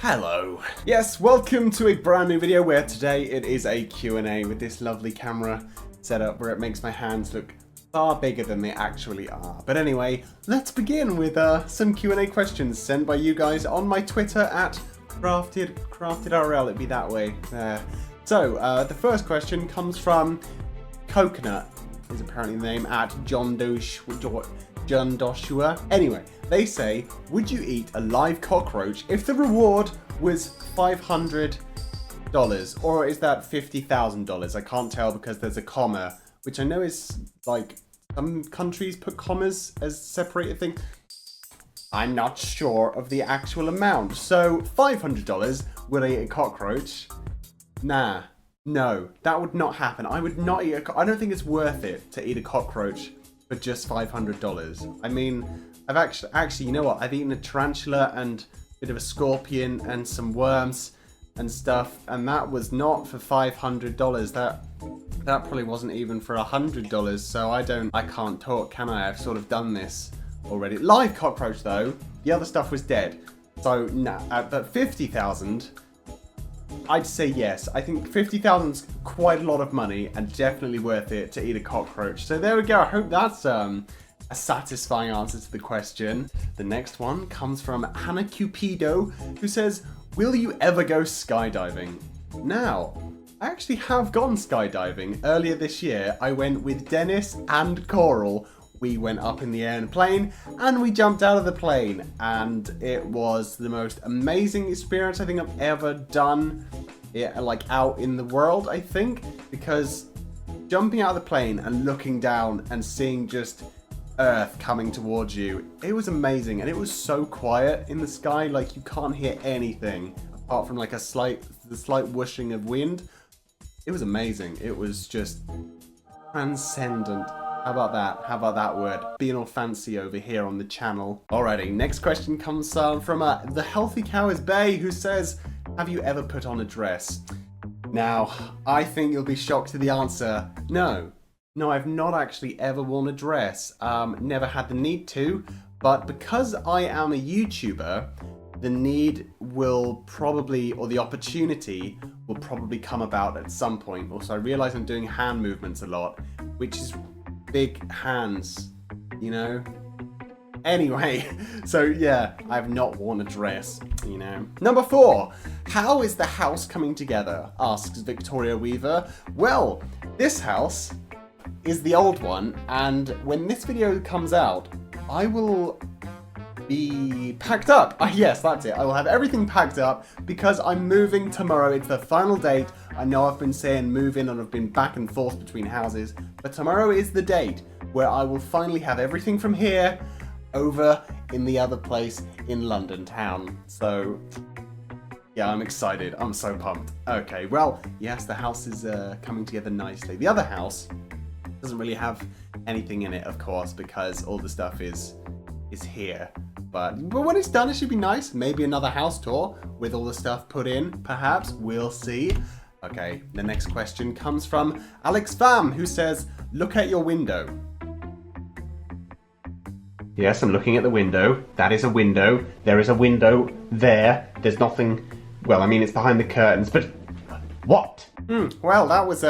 Hello. Yes, welcome to a brand new video where today it is a Q&A with this lovely camera setup where it makes my hands look far bigger than they actually are. But anyway, let's begin with some Q&A questions sent by you guys on my Twitter at crafted_RL, it'd be that way. So, the first question comes from Coconut, is apparently the name, at John Doshua. Anyway, they say, would you eat a live cockroach if the reward was $500? Or is that $50,000? I can't tell because there's a comma, which I know is like some countries put commas as separated things. I'm not sure of the actual amount. So $500, would I eat a cockroach? Nah, no, that would not happen. I would not eat I don't think it's worth it to eat a cockroach for just $500. I mean, I've actually, you know what? I've eaten a tarantula and a bit of a scorpion and some worms and stuff, and that was not for $500. That probably wasn't even for $100. So I can't talk, can I? I've sort of done this already. Live cockroach though, the other stuff was dead. So nah, but 50,000, I'd say yes. I think 50,000's quite a lot of money and definitely worth it to eat a cockroach. So there we go. I hope that's a satisfying answer to the question. The next one comes from Hannah Cupido, who says, will you ever go skydiving? Now, I actually have gone skydiving. Earlier this year, I went with Dennis and Coral. We went up in the air in a plane and we jumped out of the plane, and it was the most amazing experience I think I've ever done, like out in the world, I think, because jumping out of the plane and looking down and seeing just Earth coming towards you, it was amazing. And it was so quiet in the sky, like you can't hear anything apart from like the slight whooshing of wind. It was amazing. It was just transcendent. How about that? How about that word? Being all fancy over here on the channel. Alrighty, next question comes from the Healthy Cow is Bay, who says, have you ever put on a dress? Now, I think you'll be shocked to the answer. No, I've not actually ever worn a dress. Never had the need to, but because I am a YouTuber, the need will probably, or the opportunity will probably come about at some point. Also, I realize I'm doing hand movements a lot, which is big hands, you know? Anyway, so yeah, I've not worn a dress, you know. Number 4, how is the house coming together? Asks Victoria Weaver. Well, this house is the old one, and when this video comes out, I will be packed up. Yes, that's it. I will have everything packed up because I'm moving tomorrow. It's the final date. I know I've been saying move in and I've been back and forth between houses, but tomorrow is the date where I will finally have everything from here over in the other place in London town. So yeah, I'm excited. I'm so pumped. Okay, well, yes, the house is coming together nicely. The other house doesn't really have anything in it, of course, because all the stuff is here. But when it's done, it should be nice. Maybe another house tour with all the stuff put in, perhaps. We'll see. Okay, the next question comes from Alex Pham, who says, look at your window. Yes, I'm looking at the window. That is a window. There is a window there. There's nothing. Well, I mean, it's behind the curtains, but what? Well, that was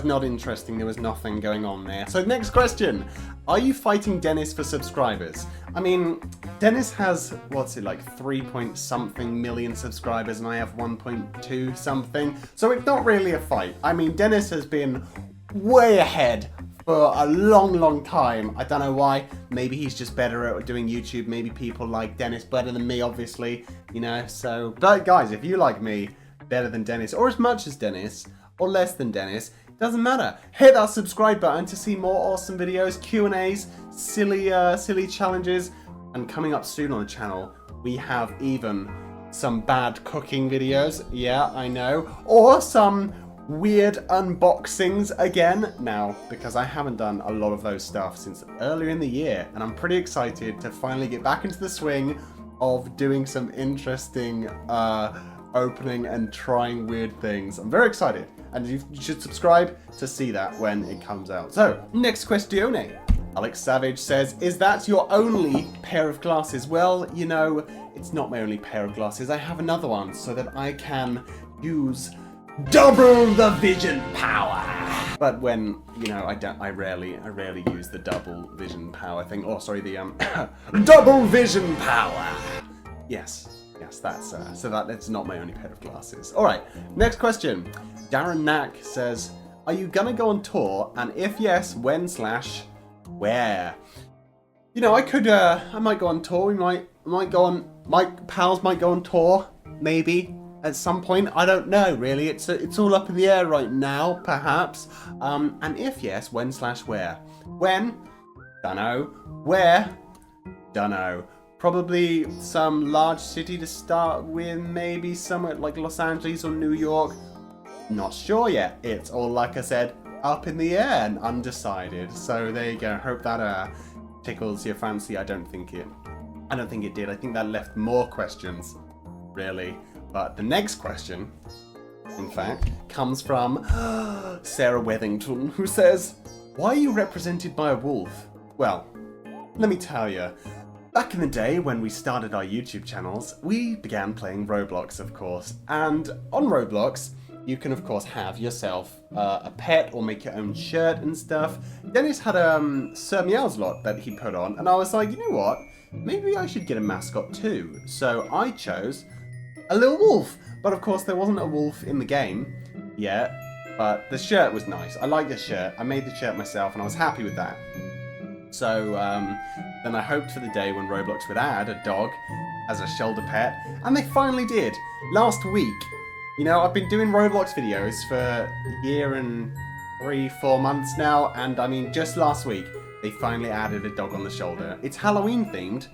not interesting. There was nothing going on there. So next question. Are you fighting Dennis for subscribers? I mean, Dennis has, what's it, like 3-point-something million subscribers and I have 1.2 something. So it's not really a fight. I mean, Dennis has been way ahead for a long time. I don't know why. Maybe he's just better at doing YouTube. Maybe people like Dennis better than me, obviously, you know. So, but guys, if you like me better than Dennis, or as much as Dennis, or less than Dennis, doesn't matter. Hit that subscribe button to see more awesome videos, Q&As, silly challenges, and coming up soon on the channel, we have even some bad cooking videos. Yeah, I know. Or some weird unboxings again. Now, because I haven't done a lot of those stuff since earlier in the year, and I'm pretty excited to finally get back into the swing of doing some interesting opening and trying weird things. I'm very excited, and you should subscribe to see that when it comes out. So, next question. Alex Savage says, is that your only pair of glasses? Well, you know, it's not my only pair of glasses. I have another one so that I can use double the vision power. But when, you know, I rarely use the double vision power thing. Oh, sorry, the double vision power. Yes, that's so that's not my only pair of glasses. All right, next question. Darren Knack says, are you gonna go on tour? And if yes, when/where? You know, I might go on tour. We might go on. My pals might go on tour, maybe at some point. I don't know, really. It's all up in the air right now, perhaps. And if yes, when/where? When? Dunno. Where? Dunno. Probably some large city to start with, maybe somewhere like Los Angeles or New York. Not sure yet. It's all, like I said, up in the air and undecided. So there you go. Hope that tickles your fancy. I don't think it did. I think that left more questions, really. But the next question, in fact, comes from Sarah Wethington, who says, why are you represented by a wolf? Well, let me tell you. Back in the day when we started our YouTube channels, we began playing Roblox, of course. And on Roblox, you can, of course, have yourself a pet or make your own shirt and stuff. Dennis had Sir Meowslot that he put on, and I was like, you know what? Maybe I should get a mascot too. So I chose a little wolf. But of course, there wasn't a wolf in the game yet. But the shirt was nice. I like the shirt. I made the shirt myself, and I was happy with that. So then I hoped for the day when Roblox would add a dog as a shoulder pet, and they finally did. Last week. You know, I've been doing Roblox videos for a year and 3-4 months now, and I mean, just last week, they finally added a dog on the shoulder. It's Halloween themed,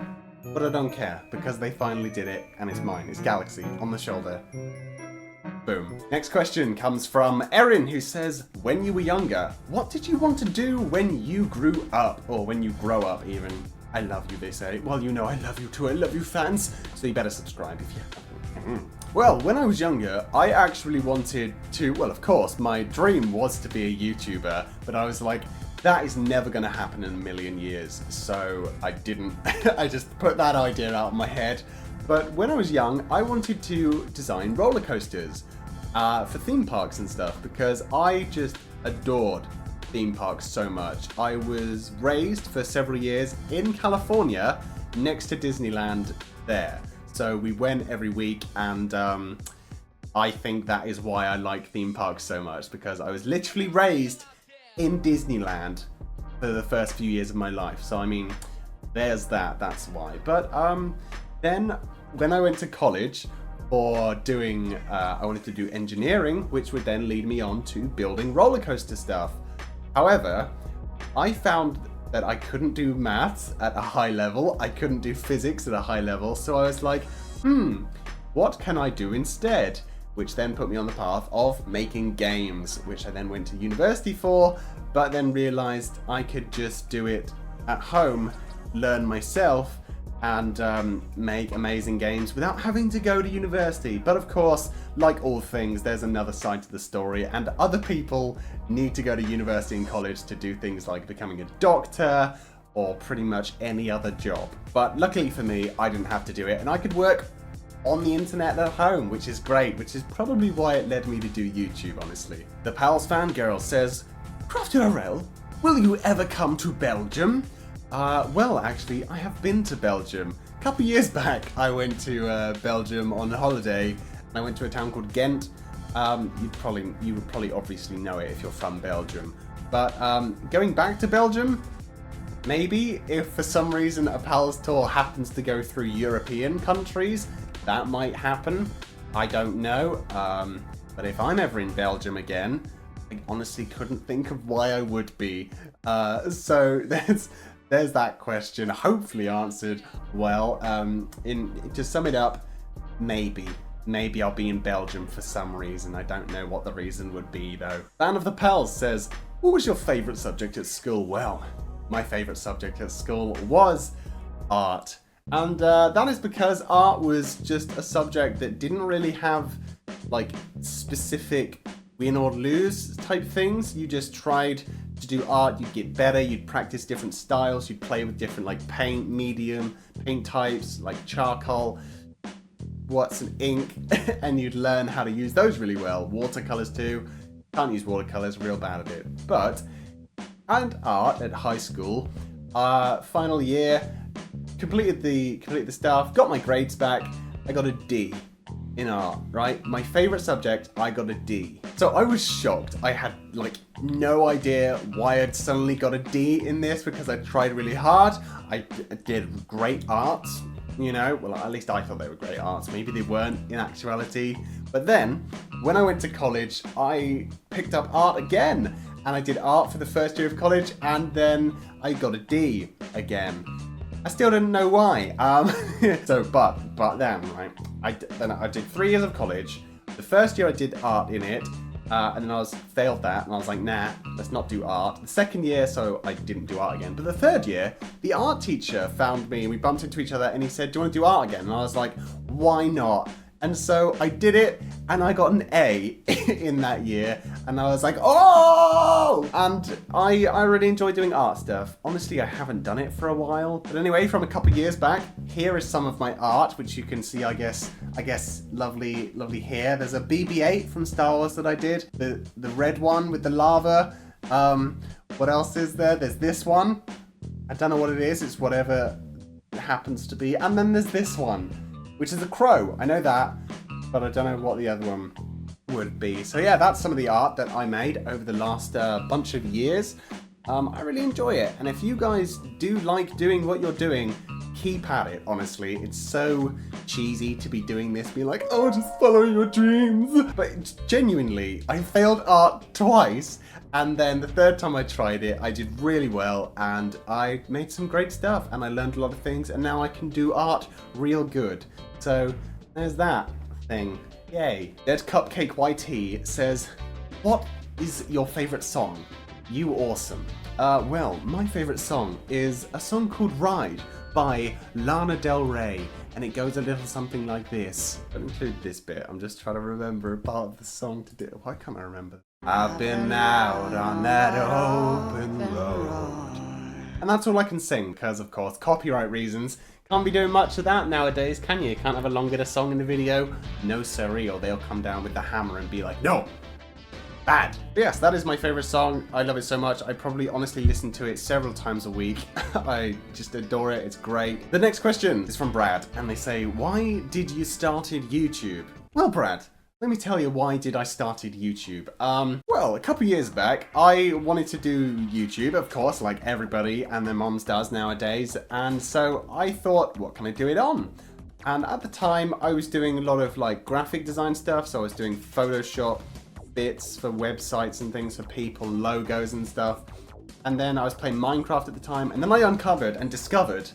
but I don't care, because they finally did it, and it's mine. It's Galaxy on the shoulder. Boom. Next question comes from Erin, who says, when you were younger, what did you want to do when you grew up? Or when you grow up, even. I love you, they say. Well, you know I love you too. I love you, fans. So you better subscribe if you haven't. Well, when I was younger, I actually wanted to, well, of course, my dream was to be a YouTuber, but I was like, that is never going to happen in a million years. So I didn't, I just put that idea out of my head. But when I was young, I wanted to design roller coasters for theme parks and stuff, because I just adored theme parks so much. I was raised for several years in California next to Disneyland there. So we went every week, and I think that is why I like theme parks so much, because I was literally raised in Disneyland for the first few years of my life. So I mean, there's that, that's why. But then when I went to college for doing, I wanted to do engineering, which would then lead me on to building roller coaster stuff. However, I found that I couldn't do maths at a high level, I couldn't do physics at a high level, so I was like, what can I do instead? Which then put me on the path of making games, which I then went to university for, but then realized I could just do it at home, learn myself, and make amazing games without having to go to university. But of course, like all things, there's another side to the story, and other people need to go to university and college to do things like becoming a doctor or pretty much any other job. But luckily for me, I didn't have to do it, and I could work on the internet at home, which is great, which is probably why it led me to do YouTube, honestly. The Pals Fangirl says, CraftURL, will you ever come to Belgium? Well, actually, I have been to Belgium. A couple years back, I went to Belgium on holiday, and I went to a town called Ghent. You would probably obviously know it if you're from Belgium. But going back to Belgium, maybe if for some reason a Pals tour happens to go through European countries, that might happen. I don't know. But if I'm ever in Belgium again, I honestly couldn't think of why I would be. So there's that question, hopefully answered well. To sum it up, maybe I'll be in Belgium for some reason. I don't know what the reason would be though. Fan of the Pals says, what was your favourite subject at school? Well, my favourite subject at school was art. And that is because art was just a subject that didn't really have like specific win or lose type things. You just tried to do art, you'd get better, you'd practice different styles, you'd play with different like paint, medium, paint types, like charcoal, what's an ink, and you'd learn how to use those really well. Watercolors too. Can't use watercolors, real bad at it. But, and art at high school, final year, completed the stuff, got my grades back, I got a D in art, right? My favorite subject, I got a D. So I was shocked. I had like no idea why I'd suddenly got a D in this, because I tried really hard. I did great arts, you know, well, at least I thought they were great arts. Maybe they weren't in actuality. But then when I went to college, I picked up art again, and I did art for the first year of college, and then I got a D again. I still didn't know why. But then, right, I did 3 years of college. The first year I did art in it, and then I failed that, and I was like, nah, let's not do art. The second year, so I didn't do art again. But the third year, the art teacher found me, and we bumped into each other, and he said, do you want to do art again? And I was like, why not? And so I did it, and I got an A in that year, and I was like, oh! And I really enjoy doing art stuff. Honestly, I haven't done it for a while. But anyway, from a couple years back, here is some of my art, which you can see, I guess, lovely here. There's a BB-8 from Star Wars that I did, the red one with the lava. What else is there? There's this one. I don't know what it is. It's whatever it happens to be. And then there's this one, which is a crow. I know that, but I don't know what the other one would be. So yeah, that's some of the art that I made over the last bunch of years. I really enjoy it. And if you guys do like doing what you're doing, keep at it, honestly. It's so cheesy to be doing this, being like, oh, just follow your dreams. But genuinely, I failed art twice. And then the third time I tried it, I did really well, and I made some great stuff, and I learned a lot of things, and now I can do art real good. So there's that thing. Yay. Dead Cupcake YT says, what is your favorite song? You awesome. Well, my favorite song is a song called Ride by Lana Del Rey, and it goes a little something like this. Don't include this bit, I'm just trying to remember a part of the song to do. Why can't I remember? I've been out on that open road. And that's all I can sing, because of course, copyright reasons. Can't be doing much of that nowadays, can you? Can't have a longer song in the video. No siree, or they'll come down with the hammer and be like, no! Bad. But yes, that is my favorite song. I love it so much. I probably honestly listen to it several times a week. I just adore it. It's great. The next question is from Brad, and they say, why did you started YouTube? Well, Brad, let me tell you why did I started YouTube. Well, a couple years back, I wanted to do YouTube, of course, like everybody and their moms does nowadays. And so I thought, what can I do it on? And at the time, I was doing a lot of like graphic design stuff. So I was doing Photoshop bits for websites and things for people, logos and stuff. And then I was playing Minecraft at the time. And then I uncovered and discovered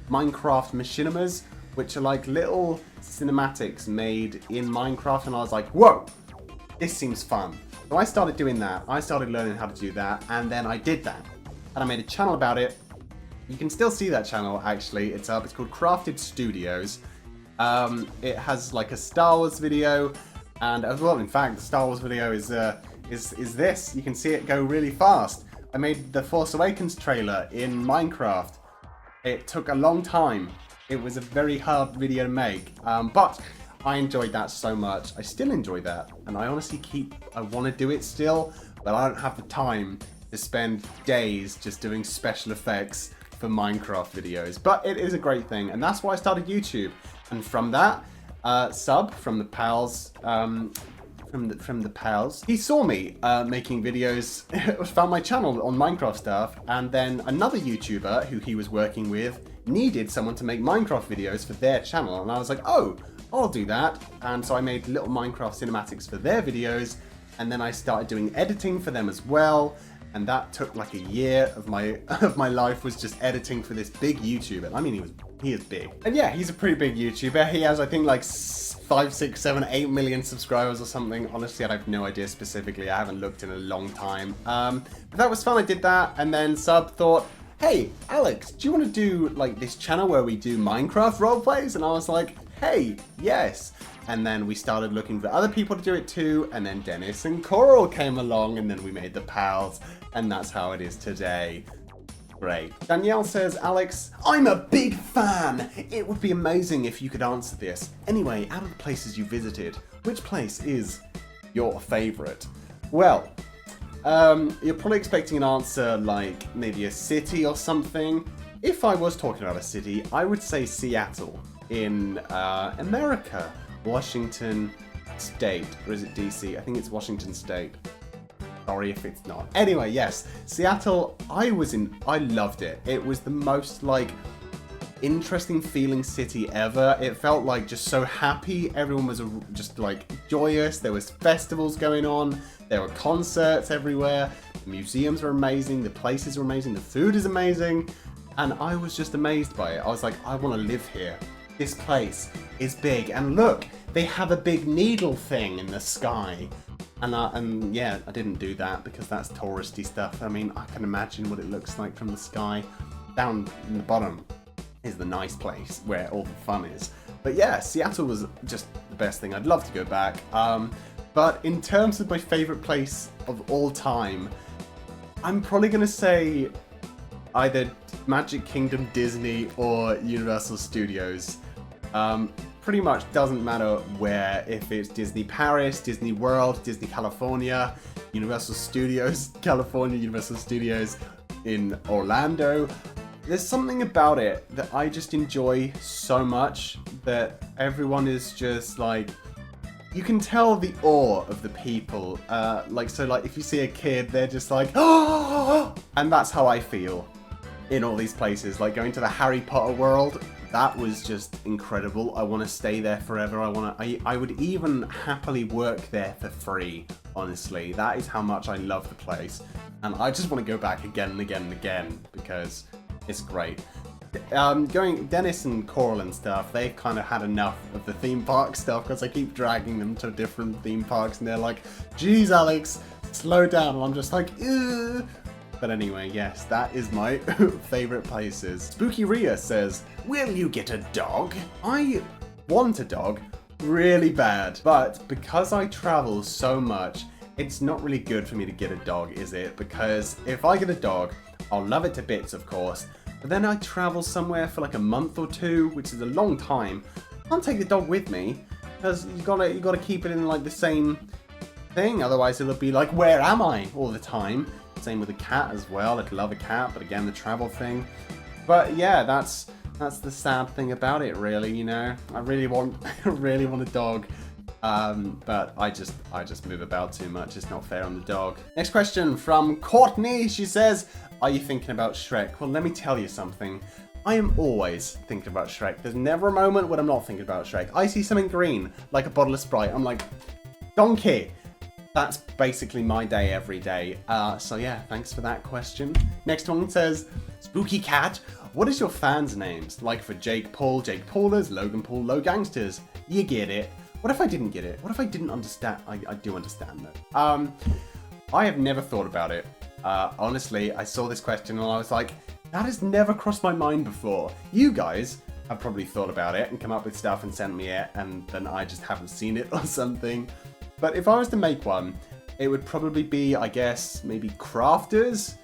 Minecraft machinimas, which are like little cinematics made in Minecraft, and I was like, whoa, this seems fun. So I started doing that. I started learning how to do that, and then I did that. And I made a channel about it. You can still see that channel, actually. It's up. It's called Crafted Studios. It has like a Star Wars video, and well, in fact, the Star Wars video is this. You can see it go really fast. I made the Force Awakens trailer in Minecraft. It took a long time. It was a very hard video to make, but I enjoyed that so much. I still enjoy that, and I honestly I want to do it still, but I don't have the time to spend days just doing special effects for Minecraft videos. But it is a great thing, and that's why I started YouTube. And from that, Sub from the Pals, from the Pals, he saw me making videos, found my channel on Minecraft stuff, and then another YouTuber who he was working with needed someone to make Minecraft videos for their channel, and I was like, oh, I'll do that. And so I made little Minecraft cinematics for their videos, and then I started doing editing for them as well, and that took like a year of my life was just editing for this big YouTuber. I mean, he is big, and yeah, he's a pretty big YouTuber. He has, I think, like 5, 6, 7, 8 million subscribers or something. Honestly, I have no idea specifically. I haven't looked in a long time. But that was fun. I did that, and then Sub thought, hey, Alex, do you want to do like this channel where we do Minecraft roleplays? And I was like, hey, yes. And then we started looking for other people to do it too. And then Dennis and Coral came along, and then we made the pals. And that's how it is today. Great. Danielle says, Alex, I'm a big fan. It would be amazing if you could answer this. Anyway, out of the places you visited, which place is your favorite? Well, you're probably expecting an answer like maybe a city or something. If I was talking about a city, I would say Seattle in America, Washington State, or is it DC? I think it's Washington State. Sorry if it's not. Anyway, yes, Seattle, I loved it. It was the most like interesting feeling city ever. It felt like just so happy. Everyone was just like joyous. There was festivals going on. There were concerts everywhere. The museums were amazing. The places were amazing. The food is amazing. And I was just amazed by it. I was like, I want to live here. This place is big. And look, they have a big needle thing in the sky. And yeah, I didn't do that because that's touristy stuff. I mean, I can imagine what it looks like from the sky. Down in the bottom is the nice place where all the fun is. But yeah, Seattle was just the best thing. I'd love to go back. But in terms of my favorite place of all time, I'm probably going to say either Magic Kingdom, Disney, or Universal Studios. Pretty much doesn't matter where, if it's Disney Paris, Disney World, Disney California, Universal Studios California, Universal Studios in Orlando. There's something about it that I just enjoy so much that everyone is just like, you can tell the awe of the people. Like if you see a kid, they're just like, oh, and that's how I feel in all these places. Like going to the Harry Potter world. That was just incredible. I want to stay there forever. I would even happily work there for free, honestly. That is how much I love the place. And I just want to go back again and again and again because it's great. Dennis and Coral and stuff, they've kind of had enough of the theme park stuff because I keep dragging them to different theme parks and they're like, geez, Alex, slow down. And I'm just like, ugh. But anyway, yes, that is my favorite places. Spooky Rhea says, will you get a dog? I want a dog really bad, but because I travel so much, it's not really good for me to get a dog, is it? Because if I get a dog, I'll love it to bits, of course, but then I travel somewhere for like a month or two, which is a long time. I can't take the dog with me because you gotta keep it in like the same thing, otherwise it'll be like, where am I all the time? Same with a cat as well. I'd love a cat, but again, the travel thing. But yeah, that's the sad thing about it, really. You know, I really want a dog, but I just move about too much. It's not fair on the dog. Next question from Courtney. She says, "Are you thinking about Shrek?" Well, let me tell you something. I am always thinking about Shrek. There's never a moment when I'm not thinking about Shrek. I see something green, like a bottle of Sprite. I'm like, donkey. That's basically my day every day. So yeah, thanks for that question. Next one says, Spooky Cat, what is your fans' names? Like for Jake Paul, Jake Paulers, Logan Paul, Low Gangsters. You get it. What if I didn't get it? What if I didn't understand? I do understand though. I have never thought about it. Honestly, I saw this question and I was like, that has never crossed my mind before. You guys have probably thought about it and come up with stuff and sent me it, and then I just haven't seen it or something. But if I was to make one, it would probably be, I guess, maybe Crafters,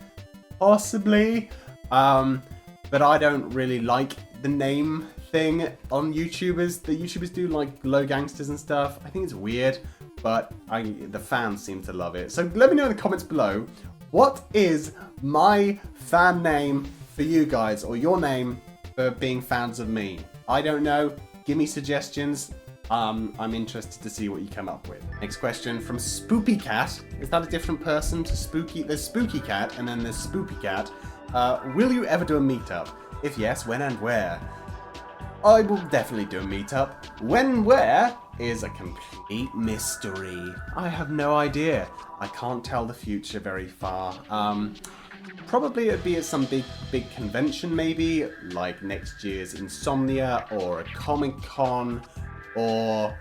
possibly. But I don't really like the name thing on YouTubers. The YouTubers do like Low Gangsters and stuff. I think it's weird, but the fans seem to love it. So let me know in the comments below, what is my fan name for you guys, or your name for being fans of me? I don't know. Give me suggestions. I'm interested to see what you come up with. Next question from Spoopy Cat. Is that a different person to Spooky? There's Spooky Cat and then there's Spoopy Cat. Will you ever do a meetup? If yes, when and where? I will definitely do a meetup. When, where is a complete mystery. I have no idea. I can't tell the future very far. Probably it'd be at some big convention maybe, like next year's Insomnia or a Comic-Con. Or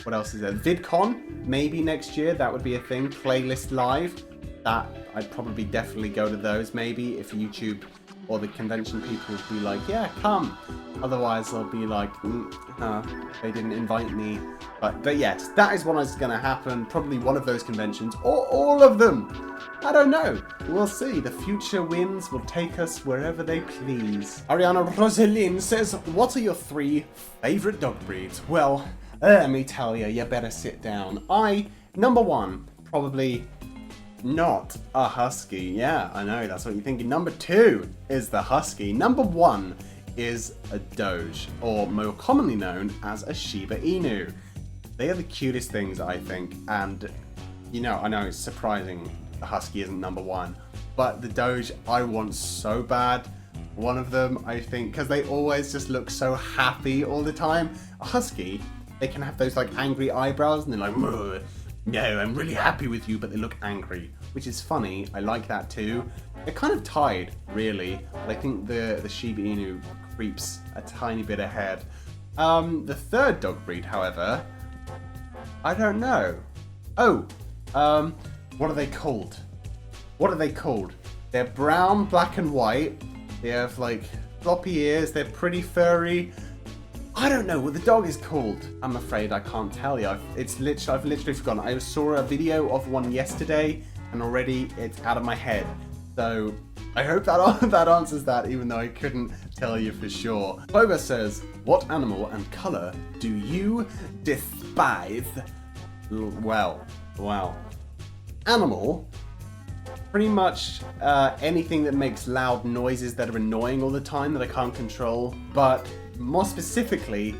what else is there? VidCon, maybe next year. That would be a thing. Playlist Live. That I'd probably definitely go to those maybe if YouTube or the convention people will be like, yeah, come. Otherwise, they'll be like, they didn't invite me. But yes, that is what is going to happen. Probably one of those conventions, or all of them. I don't know. We'll see. The future winds will take us wherever they please. Ariana Rosalind says, what are your 3 favorite dog breeds? Well, let me tell you, you better sit down. Number 1, probably not a husky. Yeah, I know, that's what you're thinking. Number 2 is the husky. Number 1 is a doge, or more commonly known as a Shiba Inu. They are the cutest things, I think, and I know it's surprising the husky isn't number 1, but the doge I want so bad. One of them, I think, because they always just look so happy all the time. A husky, they can have those like angry eyebrows, and they're like, no, I'm really happy with you, but they look angry, which is funny. I like that too. They're kind of tied, really, but I think the Shiba Inu creeps a tiny bit ahead. The third dog breed, however, I don't know. What are they called? They're brown, black and white. They have like floppy ears. They're pretty furry. I don't know what the dog is called. I'm afraid I can't tell you. I've literally forgotten. I saw a video of one yesterday and already it's out of my head. So I hope that answers that, even though I couldn't tell you for sure. Boba says, what animal and color do you despise? Well. Animal, pretty much anything that makes loud noises that are annoying all the time that I can't control, but more specifically,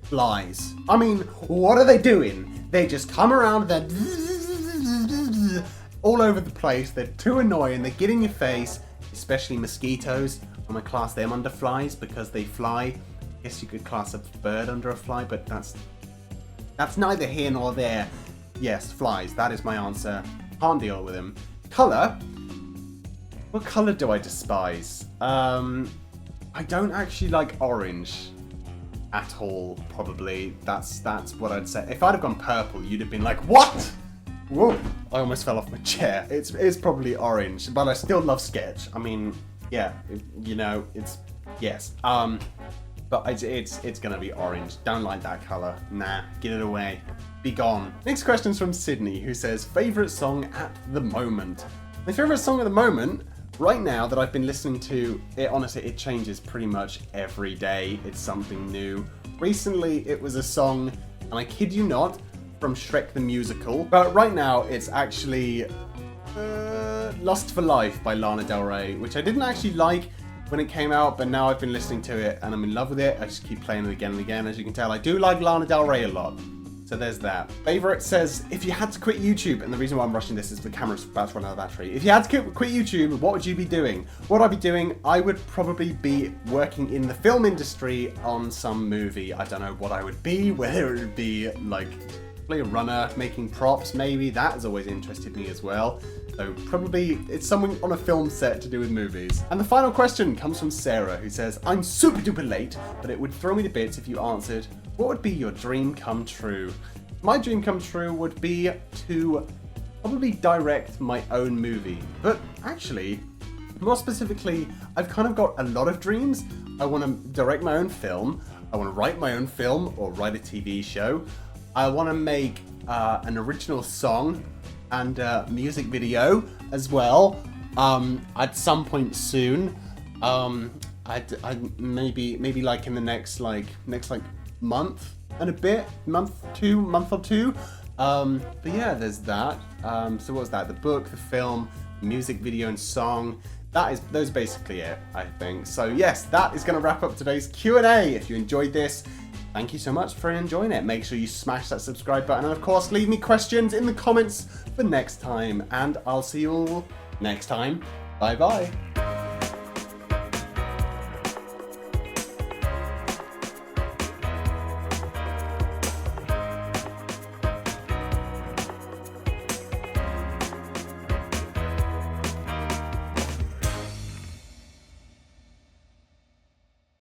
flies. I mean, what are they doing? They just come around, they're all over the place, they're too annoying, they get in your face, especially mosquitoes. I'm gonna class them under flies because they fly. I guess you could class a bird under a fly, but that's neither here nor there. Yes, flies. That is my answer. Can't deal with them. Color? What color do I despise? I don't actually like orange at all, probably. That's what I'd say. If I'd have gone purple, you'd have been like, what? Whoa, I almost fell off my chair. It's probably orange, but I still love sketch. I mean, yeah, it's, yes. But it's gonna be orange. Don't like that color. Nah, get it away. Be gone. Next question's from Sydney, who says, favorite song at the moment? My favorite song at the moment, right now, that I've been listening to, honestly, it changes pretty much every day. It's something new. Recently, it was a song, and I kid you not, from Shrek the Musical. But right now, it's actually Lust for Life by Lana Del Rey, which I didn't actually like when it came out, but now I've been listening to it and I'm in love with it. I just keep playing it again and again. As you can tell, I do like Lana Del Rey a lot. So there's that. Favorite says, if you had to quit YouTube, and the reason why I'm rushing this is the camera's about to run out of battery. If you had to quit YouTube, what would you be doing? What I'd be doing, I would probably be working in the film industry on some movie. I don't know what I would be, whether it would be like play a runner, making props maybe. That has always interested me as well. So probably it's someone on a film set to do with movies. And the final question comes from Sarah, who says, I'm super duper late, but it would throw me to bits if you answered, what would be your dream come true? My dream come true would be to probably direct my own movie. But actually, more specifically, I've kind of got a lot of dreams. I want to direct my own film. I want to write my own film or write a TV show. I want to make an original song and music video as well. At some point soon. I'd maybe like in the next month and a bit, month or two. But yeah, there's that. So what's that? The book, the film, music video, and song. Those are basically it, I think. So yes, that is going to wrap up today's Q&A. If you enjoyed this, thank you so much for enjoying it. Make sure you smash that subscribe button, and of course, leave me questions in the comments for next time. And I'll see you all next time. Bye bye.